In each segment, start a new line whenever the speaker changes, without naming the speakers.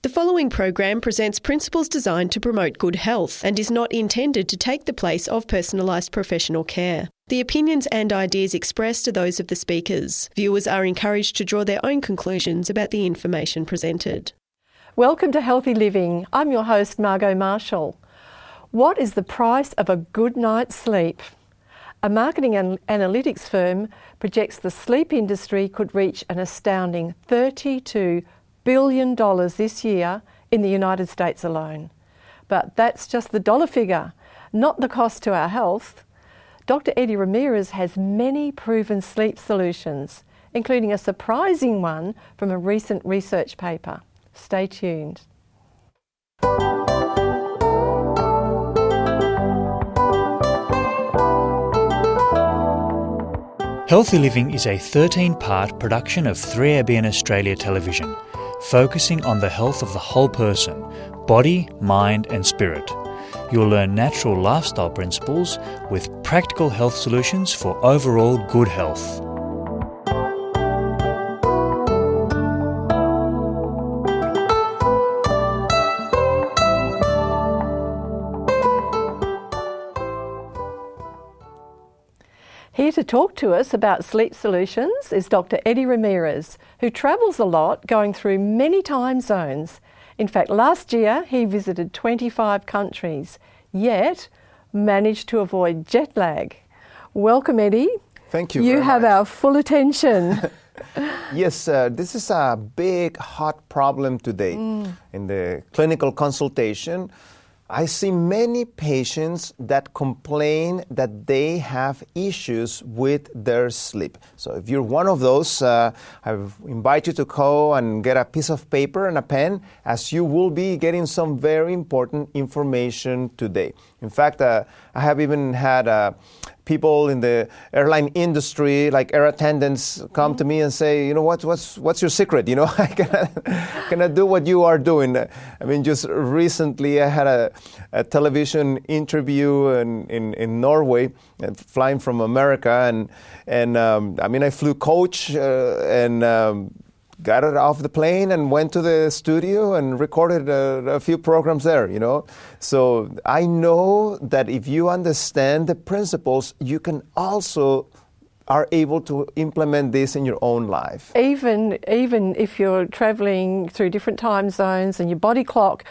The following program presents principles designed to promote good health and is not intended to take the place of personalised professional care. The opinions and ideas expressed are those of the speakers. Viewers are encouraged to draw their own conclusions about the information presented.
Welcome to Healthy Living. I'm your host, Margot Marshall. What is the price of a good night's sleep? A marketing and analytics firm projects the sleep industry could reach an astounding $32 billion this year in the United States alone. But that's just the dollar figure, not the cost to our health. Dr. Eddie Ramirez has many proven sleep solutions, including a surprising one from a recent research paper. Stay tuned.
Healthy Living is a 13-part production of 3ABN Australia Television, focusing on the health of the whole person, body, mind and spirit. You'll learn natural lifestyle principles with practical health solutions for overall good health.
Here to talk to us about sleep solutions is Dr. Eddie Ramirez, who travels a lot, going through many time zones. In fact, last year he visited 25 countries, yet managed to avoid jet lag. Welcome, Eddie.
Thank you.
You have our full attention.
Yes, this is a big, hot problem today. In the clinical consultation, I see many patients that complain that they have issues with their sleep. So if you're one of those, I invite you to go and get a piece of paper and a pen, as you will be getting some very important information today. In fact, I have even had people in the airline industry, like air attendants, come to me and say, you know, what's your secret? You know, I cannot do what you are doing. I mean, just recently I had a television interview in Norway, flying from America, and I mean, I flew coach and got it off the plane and went to the studio and recorded a few programs there, you know. So I know that if you understand the principles, you can also are able to implement this in your own life.
Even if you're travelling through different time zones and your body clock,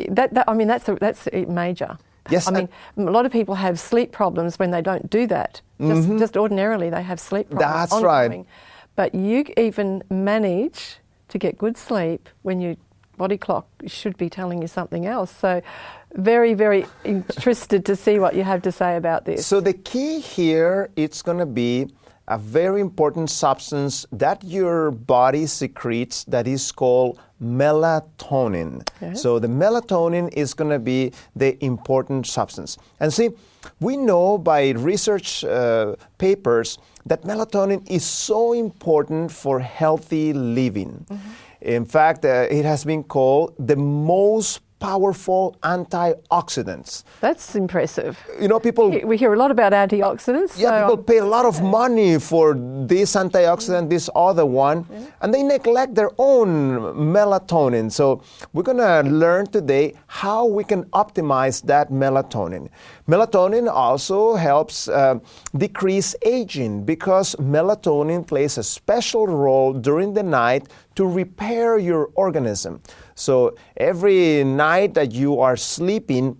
that's major.
Yes,
I mean, a lot of people have sleep problems when they don't do that. Just ordinarily, they have sleep problems.
That's
ongoing.
right.
But you even manage to get good sleep when your body clock should be telling you something else. So very, very interested to see what you have to say about this.
So the key here, it's going to be a very important substance that your body secretes that is called melatonin. Yes. So the melatonin is going to be the important substance. And see, we know by research papers that melatonin is so important for healthy living. In fact, it has been called the most powerful antioxidants.
That's impressive.
You know, people...
We hear a lot about antioxidants.
Yeah, people pay a lot of money for this antioxidant, this other one, and they neglect their own melatonin. So we're going to learn today how we can optimize that melatonin. Melatonin also helps decrease aging because melatonin plays a special role during the night to repair your organism. So every night that you are sleeping,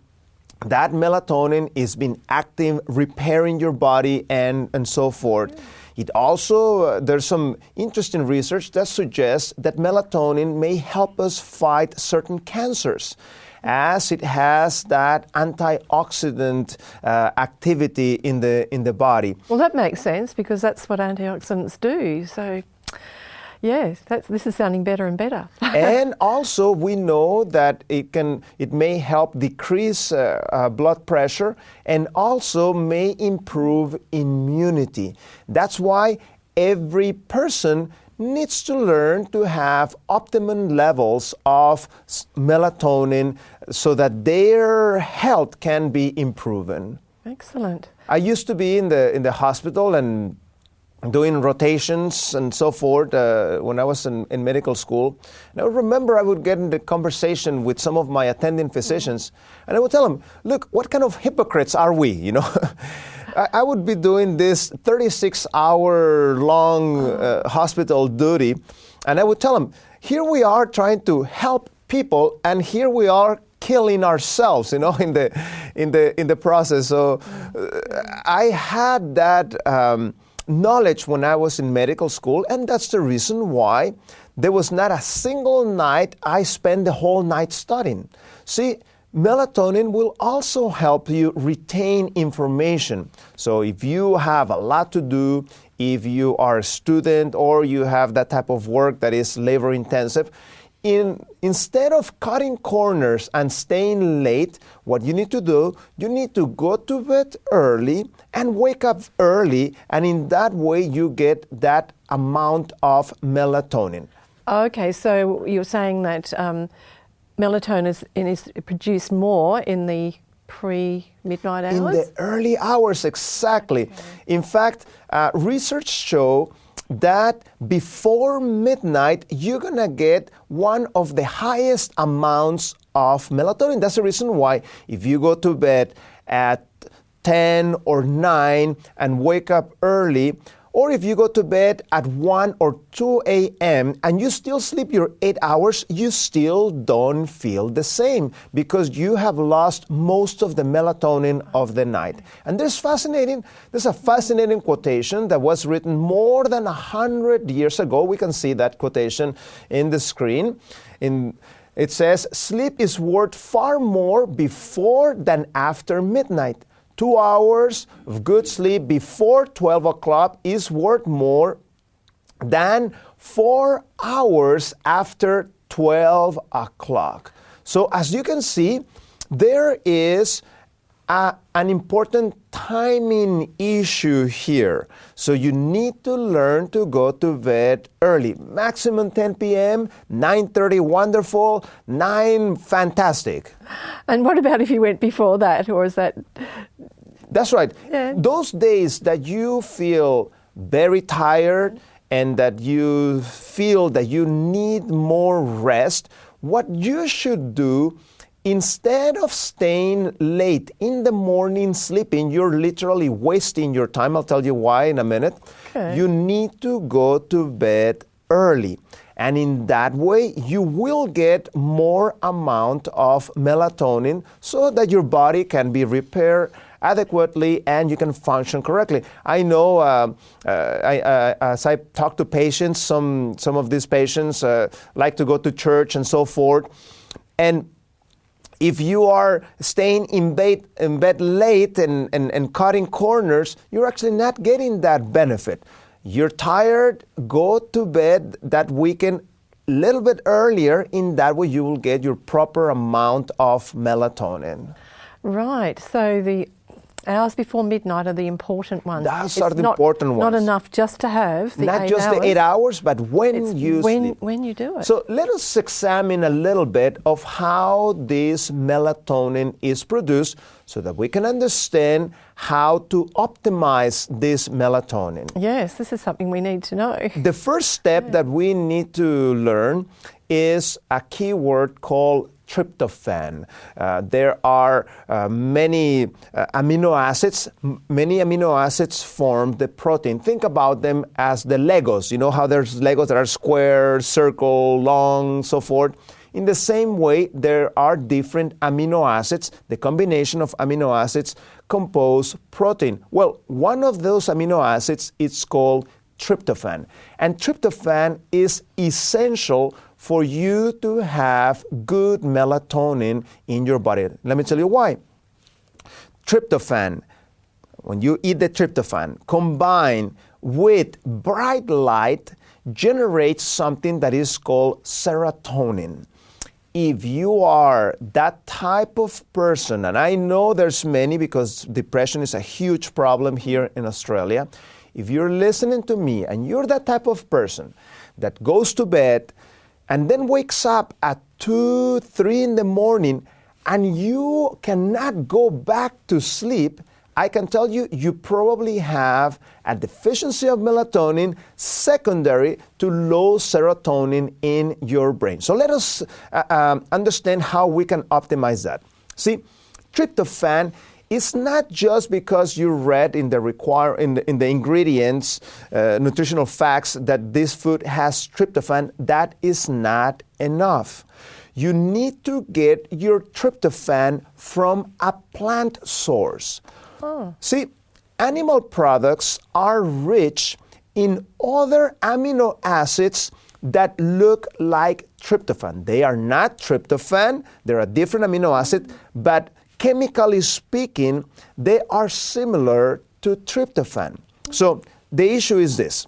that melatonin is been active, repairing your body and so forth. It also, there's some interesting research that suggests that melatonin may help us fight certain cancers, as it has that antioxidant activity in the body.
Well, that makes sense because that's what antioxidants do. So, yes, this is sounding better and better.
And also, we know that it may help decrease blood pressure and also may improve immunity. That's why every person needs to learn to have optimum levels of melatonin so that their health can be improved.
Excellent.
I used to be in the hospital, and doing rotations and so forth when I was in medical school. And I remember I would get into conversation with some of my attending physicians, and I would tell them, look, what kind of hypocrites are we, you know? I would be doing this 36-hour-long hospital duty, and I would tell them, here we are trying to help people, and here we are killing ourselves, you know, in the process. So I had that knowledge when I was in medical school, and that's the reason why there was not a single night I spent the whole night studying. See, melatonin will also help you retain information. So if you have a lot to do, if you are a student or you have that type of work that is labor intensive, instead of cutting corners and staying late, what you need to do, you need to go to bed early and wake up early, and in that way you get that amount of melatonin.
Okay, so you're saying that melatonin is produced more in the pre-midnight hours?
In the early hours, exactly. Okay. In fact, research show that before midnight, you're going to get one of the highest amounts of melatonin. That's the reason why if you go to bed at 10 or 9 and wake up early, or if you go to bed at 1 or 2 a.m. and you still sleep your 8 hours, you still don't feel the same because you have lost most of the melatonin of the night. And there's a fascinating quotation that was written more than 100 years ago. We can see that quotation in the screen. It says, sleep is worth far more before than after midnight. 2 hours of good sleep before 12 o'clock is worth more than 4 hours after 12 o'clock. So as you can see, there is an important timing issue here. So you need to learn to go to bed early. Maximum 10 p.m., 9:30, wonderful, 9, fantastic.
And what about if you went before that, or is that...
That's right.
Yeah.
Those days that you feel very tired and that you feel that you need more rest, what you should do, instead of staying late in the morning sleeping, you're literally wasting your time. I'll tell you why in a minute. Okay. You need to go to bed early. And in that way, you will get more amount of melatonin so that your body can be repaired adequately and you can function correctly. I know as I talk to patients, some of these patients like to go to church and so forth. And if you are staying in bed late and cutting corners, you're actually not getting that benefit. You're tired, go to bed that weekend a little bit earlier. In that way, you will get your proper amount of melatonin.
Right. So the hours before midnight are the important ones.
Those are the important ones.
Not enough just to have the 8 hours.
Not just the 8 hours, but when you sleep.
When you do it.
So let us examine a little bit of how this melatonin is produced so that we can understand how to optimize this melatonin.
Yes, this is something we need to know.
The first step that we need to learn is a keyword called tryptophan. There are many amino acids. Many amino acids form the protein. Think about them as the Legos. You know how there's Legos that are square, circle, long, so forth. In the same way, there are different amino acids. The combination of amino acids compose protein. Well, one of those amino acids is called tryptophan. And tryptophan is essential for you to have good melatonin in your body. Let me tell you why. Tryptophan, when you eat the tryptophan, combined with bright light, generates something that is called serotonin. If you are that type of person, and I know there's many because depression is a huge problem here in Australia, if you're listening to me and you're that type of person that goes to bed and then wakes up at 2, 3 in the morning and you cannot go back to sleep, I can tell you, you probably have a deficiency of melatonin secondary to low serotonin in your brain. So let us understand how we can optimize that. See, tryptophan is not just because you read in the ingredients, nutritional facts that this food has tryptophan. That is not enough. You need to get your tryptophan from a plant source. See, animal products are rich in other amino acids that look like tryptophan. They are not tryptophan. They're a different amino acid, but chemically speaking, they are similar to tryptophan. So the issue is this.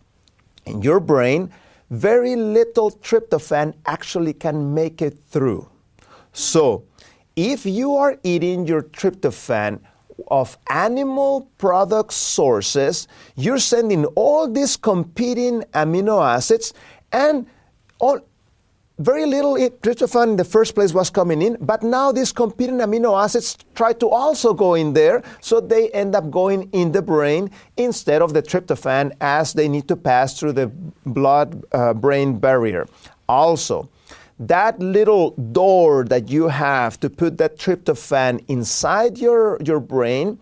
In your brain, very little tryptophan actually can make it through. So if you are eating your tryptophan of animal product sources, you're sending all these competing amino acids, and very little tryptophan in the first place was coming in, but now these competing amino acids try to also go in there, so they end up going in the brain instead of the tryptophan, as they need to pass through the blood-brain barrier. Also, that little door that you have to put that tryptophan inside your brain,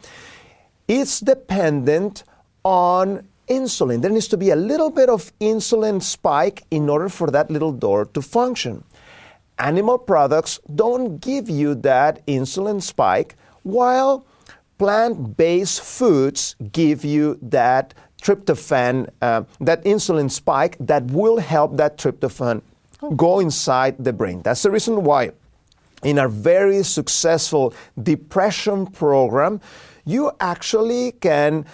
it's dependent on insulin. There needs to be a little bit of insulin spike in order for that little door to function. Animal products don't give you that insulin spike, while plant-based foods give you that tryptophan, that insulin spike that will help that tryptophan go inside the brain. That's the reason why in our very successful depression program, you actually can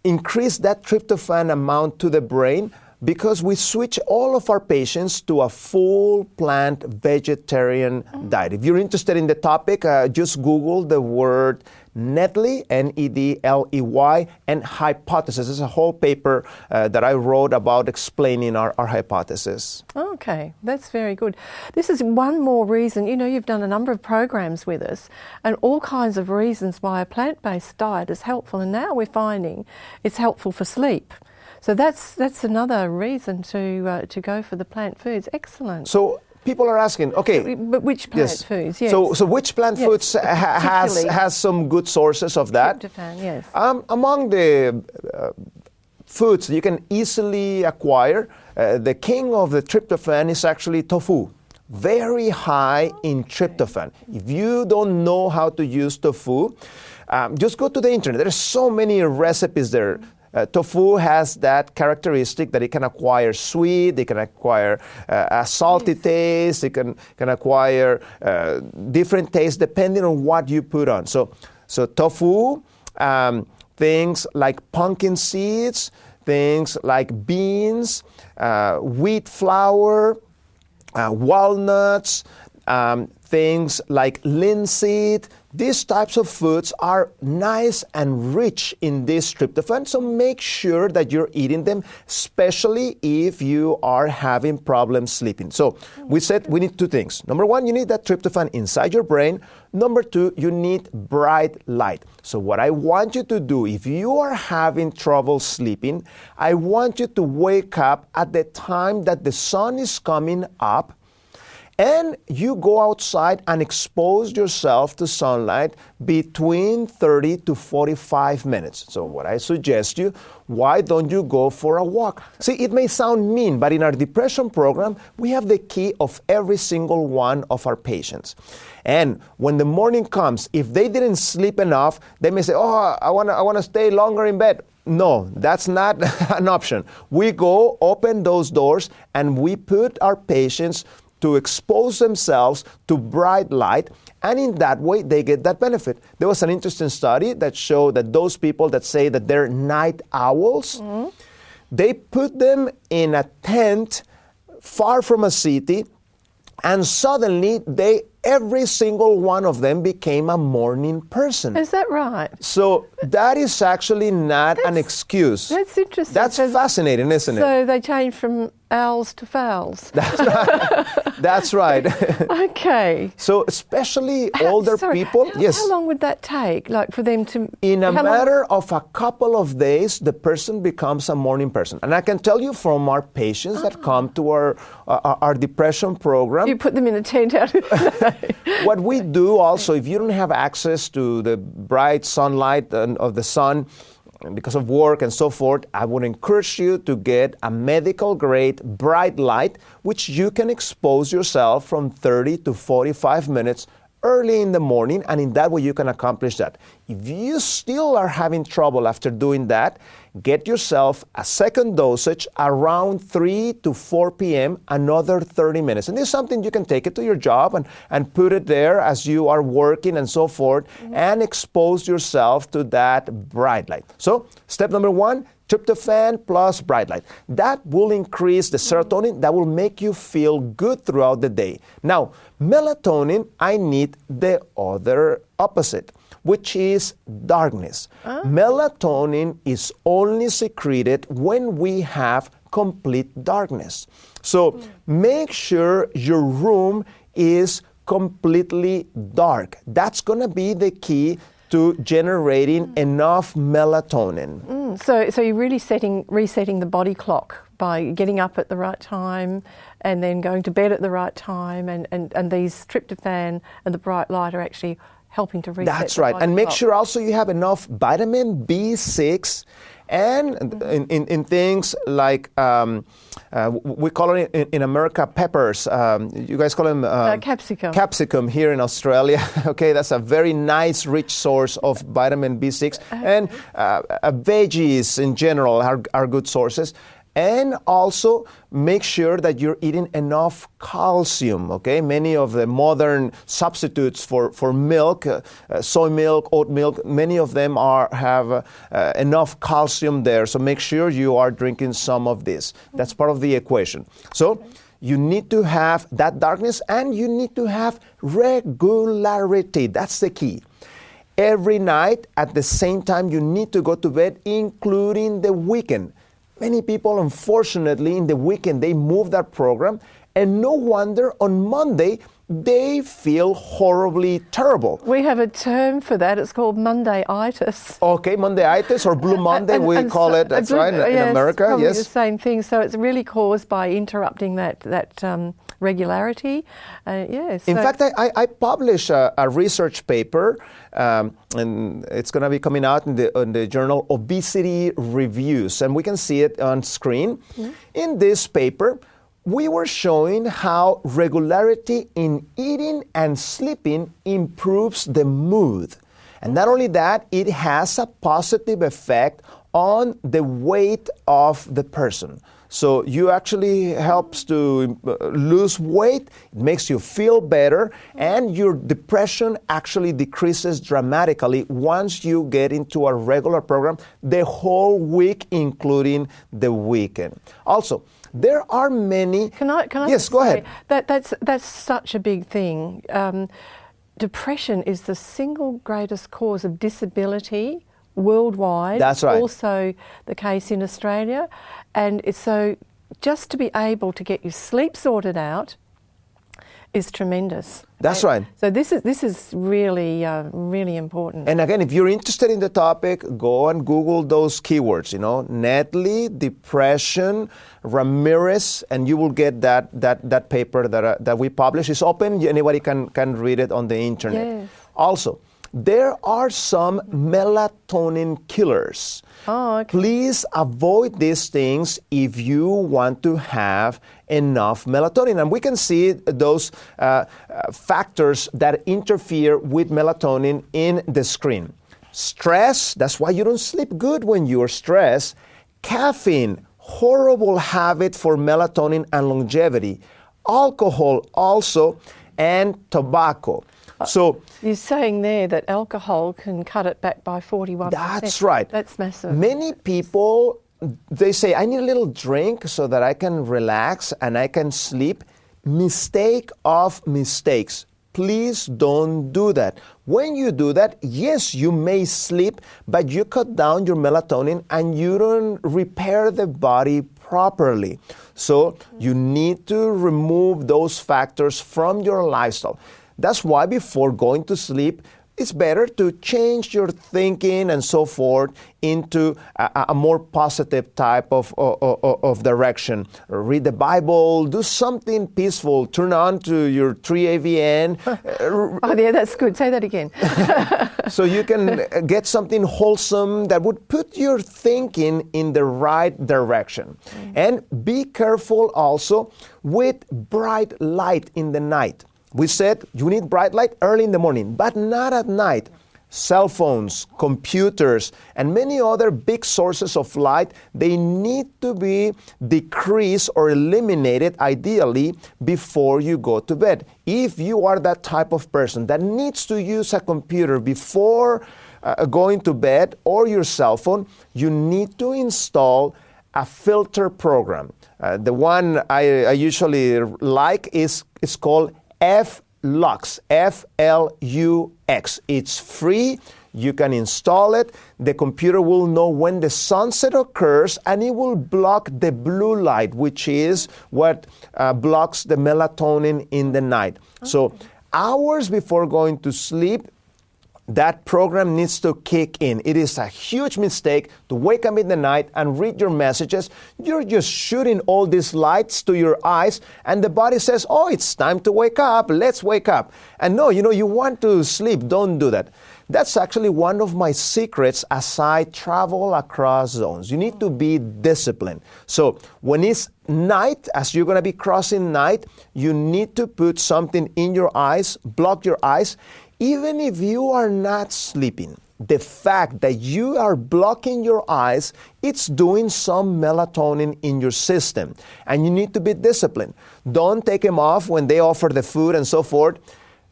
increase that tryptophan amount to the brain, because we switch all of our patients to a full plant vegetarian diet. If you're interested in the topic, just Google the word Nedley, Nedley, and hypothesis. There's a whole paper that I wrote about explaining our hypothesis.
Okay, that's very good. This is one more reason, you've done a number of programs with us and all kinds of reasons why a plant-based diet is helpful, and now we're finding it's helpful for sleep. So that's another reason to go for the plant foods. Excellent.
So people are asking, okay,
but which plant foods? Yes.
So which plant foods has some good sources of that?
Tryptophan, yes.
Among the foods you can easily acquire, the king of the tryptophan is actually tofu. Very high in tryptophan. If you don't know how to use tofu, just go to the internet. There's so many recipes there. Tofu has that characteristic that it can acquire sweet, it can acquire a salty taste, it can acquire different tastes depending on what you put on. So tofu, things like pumpkin seeds, things like beans, wheat flour, walnuts, things like linseed. These types of foods are nice and rich in this tryptophan, so make sure that you're eating them, especially if you are having problems sleeping. So we said we need two things. Number one, you need that tryptophan inside your brain. Number two, you need bright light. So what I want you to do, if you are having trouble sleeping, I want you to wake up at the time that the sun is coming up, and you go outside and expose yourself to sunlight between 30 to 45 minutes. So what I suggest you, why don't you go for a walk? See, it may sound mean, but in our depression program, we have the key of every single one of our patients. And when the morning comes, if they didn't sleep enough, they may say, I want to stay longer in bed. No, that's not an option. We go open those doors and we put our patients to expose themselves to bright light, and in that way they get that benefit. There was an interesting study that showed that those people that say that they're night owls, they put them in a tent far from a city, and suddenly every single one of them became a morning person.
Is that right?
So that is actually not an excuse.
That's interesting.
That's fascinating, isn't it?
So they changed from owls to fowls.
That's right. That's right.
Okay.
So especially older people, yes.
How long would that take, like for them to...
In a matter of a couple of days, the person becomes a morning person. And I can tell you from our patients that come to our depression program.
You put them in a tent out of the day.
What we do also, if you don't have access to the bright sunlight of the sun, because of work and so forth, I would encourage you to get a medical grade bright light, which you can expose yourself from 30 to 45 minutes early in the morning, and in that way you can accomplish that. If you still are having trouble after doing that, get yourself a second dosage around 3 to 4 p.m., another 30 minutes. And this is something you can take it to your job and put it there as you are working and so forth, and expose yourself to that bright light. So step number 1, tryptophan plus bright light. That will increase the serotonin. That will make you feel good throughout the day. Now, melatonin, I need the other opposite, which is darkness. Melatonin is only secreted when we have complete darkness. So make sure your room is completely dark. That's going to be the key to generating enough melatonin.
So you're really resetting the body clock by getting up at the right time and then going to bed at the right time, and these tryptophan and the bright light are actually helping to reset.
That's right. And make sure also you have enough vitamin B6 and in things like, we call it in America peppers. You guys call them
capsicum.
Capsicum here in Australia. Okay, that's a very nice, rich source of vitamin B6. And veggies in general are good sources. And also make sure that you're eating enough calcium, okay? Many of the modern substitutes for milk, soy milk, oat milk, many of them have enough calcium there. So make sure you are drinking some of this. That's part of the equation. So you need to have that darkness, and you need to have regularity. That's the key. Every night at the same time you need to go to bed, including the weekend. Many people, unfortunately, in the weekend, they move that program, and no wonder on Monday they feel horribly terrible.
We have a term for that. It's called Monday-itis.
Okay, Monday-itis or Blue Monday, we call it. That's right, in America.
Probably
yes,
the same thing. So it's really caused by interrupting that regularity. Yes.
In fact, I published a research paper, and it's going to be coming out in the journal Obesity Reviews, and we can see it on screen. In this paper, we were showing how regularity in eating and sleeping improves the mood. And not only that, it has a positive effect on the weight of the person. So you actually helps to lose weight, it makes you feel better, and your depression actually decreases dramatically once you get into a regular program the whole week, including the weekend. Also, there are many...
Can I
yes, go ahead.
That's such a big thing. Depression is the single greatest cause of disability worldwide.
That's right.
Also the case in Australia. And so just to be able to get your sleep sorted out is tremendous.
That's right.
So this is really, really important.
And again, if you're interested in the topic, go and Google those keywords, Nedley, depression, Ramirez, and you will get that paper that we publish. It's open. Anybody can read it on the internet.
Yes.
Also, there are some melatonin killers.
Oh, okay.
Please avoid these things if you want to have enough melatonin. And we can see those factors that interfere with melatonin in the screen. Stress, that's why you don't sleep good when you're stressed. Caffeine, horrible habit for melatonin and longevity. Alcohol also, and tobacco. So
you're saying there that alcohol can cut it back by 41%.
That's right.
That's massive.
Many people, they say, I need a little drink so that I can relax and I can sleep. Mistake of mistakes. Please don't do that. When you do that, yes, you may sleep, but you cut down your melatonin and you don't repair the body properly. So you need to remove those factors from your lifestyle. That's why before going to sleep, it's better to change your thinking and so forth into a more positive type of direction. Read the Bible, do something peaceful, turn on to your 3AVN.
Oh, yeah, that's good. Say that again.
So you can get something wholesome that would put your thinking in the right direction. And be careful also with bright light in the night. We said you need bright light early in the morning, but not at night. Cell phones, computers, and many other big sources of light, they need to be decreased or eliminated ideally before you go to bed. If you are that type of person that needs to use a computer before going to bed or your cell phone, you need to install a filter program. The one I usually like is called F-Lux, F-L-U-X. It's free. You can install it. The computer will know when the sunset occurs, and it will block the blue light, which is what blocks the melatonin in the night. Okay. So hours before going to sleep, that program needs to kick in. It is a huge mistake to wake up in the night and read your messages. You're just shooting all these lights to your eyes, and the body says, oh, it's time to wake up. Let's wake up. And no, you want to sleep. Don't do that. That's actually one of my secrets as I travel across zones. You need to be disciplined. So when it's night, as you're going to be crossing night, you need to put something in your eyes, block your eyes. Even if you are not sleeping, the fact that you are blocking your eyes, it's doing some melatonin in your system. And you need to be disciplined. Don't take them off when they offer the food and so forth.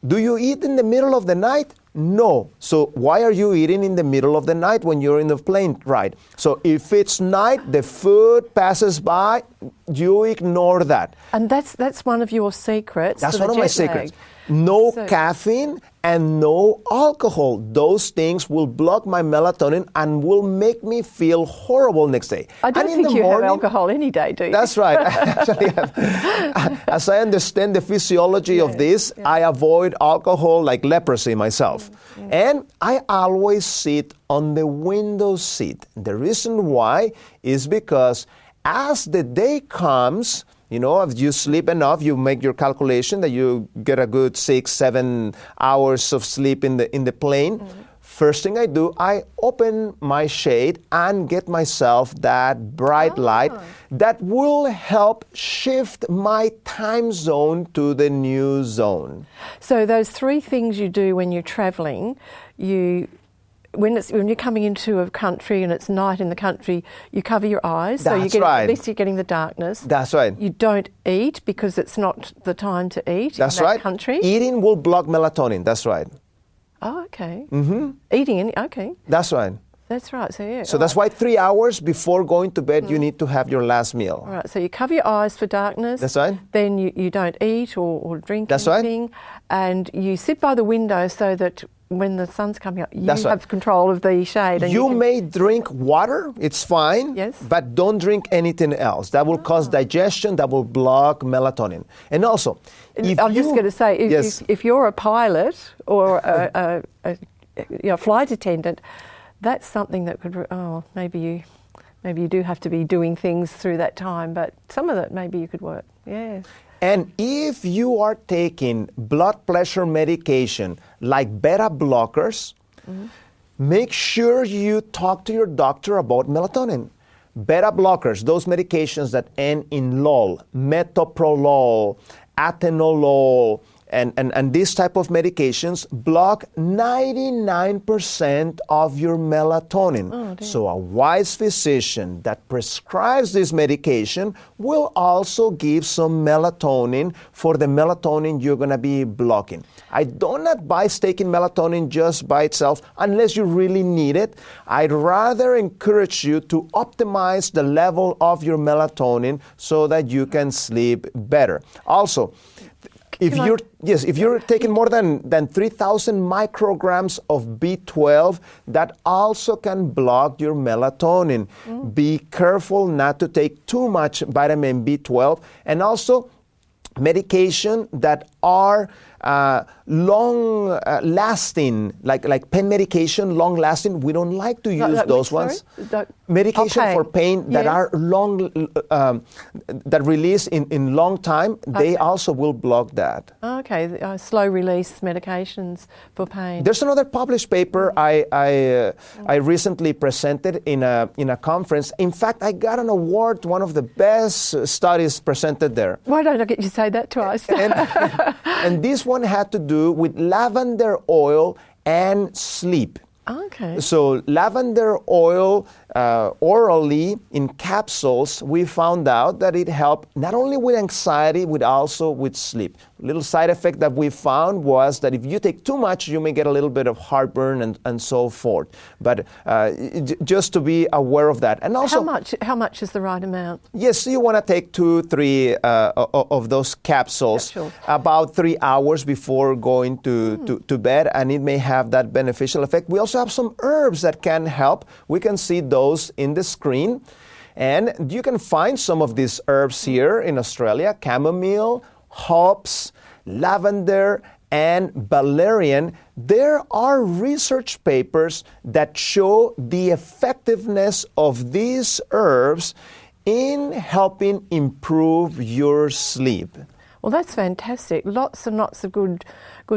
Do you eat in the middle of the night? No. So why are you eating in the middle of the night when you're in the plane ride? So if it's night, the food passes by, you ignore that.
And that's one of your secrets.
That's one of my secrets. No caffeine and no alcohol. Those things will block my melatonin and will make me feel horrible next day.
I don't think you have alcohol any day, do you?
That's right. As I understand the physiology of this, I avoid alcohol like leprosy myself. And I always sit on the window seat. The reason why is because as the day comes, if you sleep enough, you make your calculation that you get a good 6-7 hours of sleep in the plane. First thing I do, I open my shade and get myself that bright light that will help shift my time zone to the new zone.
So those three things you do when you're traveling, when you're coming into a country and it's night in the country, you cover your eyes.
That's
right. At least you're getting the darkness.
That's right.
You don't eat because it's not the time to eat
in that
country.
Eating will block melatonin. That's right.
Oh, okay.
Mm-hmm.
Eating, okay.
That's right.
That's right.
So that's why 3 hours before going to bed, you need to have your last meal.
All right. So you cover your eyes for darkness.
That's right.
Then you don't eat or drink
that's
anything.
Right.
And you sit by the window so that when the sun's coming up, you have control of the shade. And
you may drink water, it's fine, but don't drink anything else. That will cause digestion, that will block melatonin. And also,
I'm just going to say, if you're a pilot or a flight attendant, that's something that could, maybe you do have to be doing things through that time, but some of it maybe you could work,
And if you are taking blood pressure medication like beta blockers, make sure you talk to your doctor about melatonin. Beta blockers, those medications that end in lol, metoprolol, atenolol, and these type of medications block 99% of your melatonin. So a wise physician that prescribes this medication will also give some melatonin for the melatonin you're going to be blocking. I don't advise taking melatonin just by itself unless you really need it. I'd rather encourage you to optimize the level of your melatonin so that you can sleep better. Also, If you're taking more than 3,000 micrograms of B12, that also can block your melatonin. Be careful not to take too much vitamin B12, and also medication that are long-lasting, like pain medication, long-lasting. We don't like to use those ones. Medication for pain that are long, that release in long time, they also will block that.
Okay, slow-release medications for pain.
There's another published paper I recently presented in a conference. In fact, I got an award, one of the best studies presented there.
Why don't I get you to say that twice?
And this one had to do with lavender oil and sleep.
Okay.
So lavender oil orally in capsules, we found out that it helped not only with anxiety, but also with sleep. A little side effect that we found was that if you take too much, you may get a little bit of heartburn and so forth. But just to be aware of that. And also,
how much is the right amount?
Yes, you want to take 2-3 of those capsules about 3 hours before going to bed, and it may have that beneficial effect. We also have some herbs that can help. We can see those in the screen. And you can find some of these herbs here in Australia: chamomile, hops, lavender, and valerian. There are research papers that show the effectiveness of these herbs in helping improve your sleep.
Well, that's fantastic. Lots and lots of good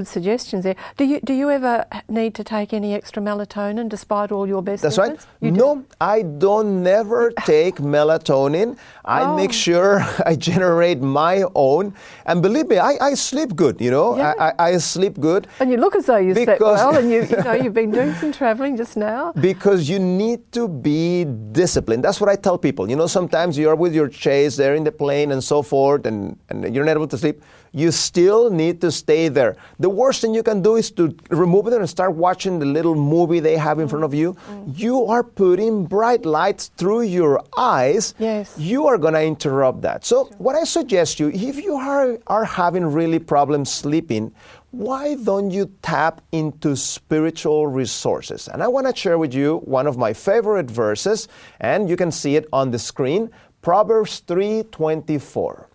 suggestions there. Do you ever need to take any extra melatonin despite all your best
efforts?
That's right.
No, I don't never take melatonin. I make sure I generate my own. And believe me, I sleep good, you know. Yeah. I sleep good.
And you look as though you slept well, and you've been doing some traveling just now.
Because you need to be disciplined. That's what I tell people. You know, sometimes you're with your chase there in the plane and so forth, and you're not able to sleep. You still need to stay there. The worst thing you can do is to remove it and start watching the little movie they have in front of you. You are putting bright lights through your eyes.
Yes.
You are going to interrupt that. So what I suggest you, if you are having really problems sleeping, why don't you tap into spiritual resources? And I want to share with you one of my favorite verses, and you can see it on the screen, Proverbs 3:24.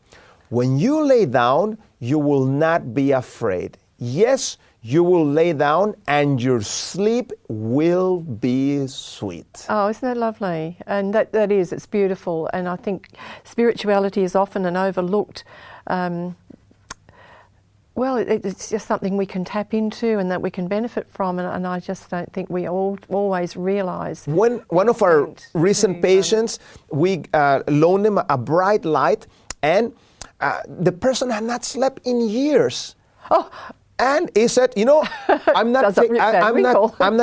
When you lay down, you will not be afraid. Yes, you will lay down and your sleep will be sweet.
Oh, isn't that lovely? And that is, it's beautiful. And I think spirituality is often an overlooked, it's just something we can tap into and that we can benefit from. And I just don't think we always realise.
One of our recent patients, we loaned him a bright light, and the person had not slept in years.
Oh.
And he said, you know, I'm not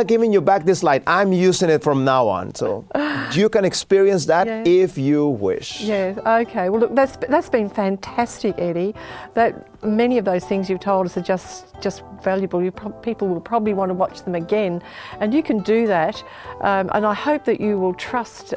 giving you back this light. I'm using it from now on. So you can experience that if you wish.
Yeah, okay. Well, look, that's been fantastic, Eddie. Many of those things you've told us are just valuable. People will probably want to watch them again. And you can do that. And I hope that you will trust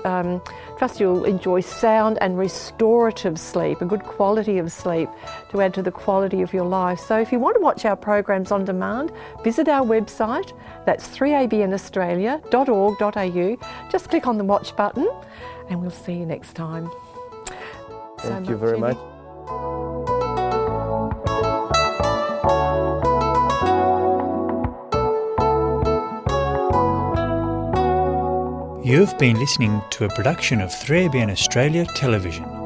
you'll enjoy sound and restorative sleep, a good quality of sleep to add to the quality of your life. So if you want to watch our programs on demand, visit our website. That's 3abnaustralia.org.au. Just click on the watch button and we'll see you next time.
Thank you very much.
You've been listening to a production of 3ABN Australia Television.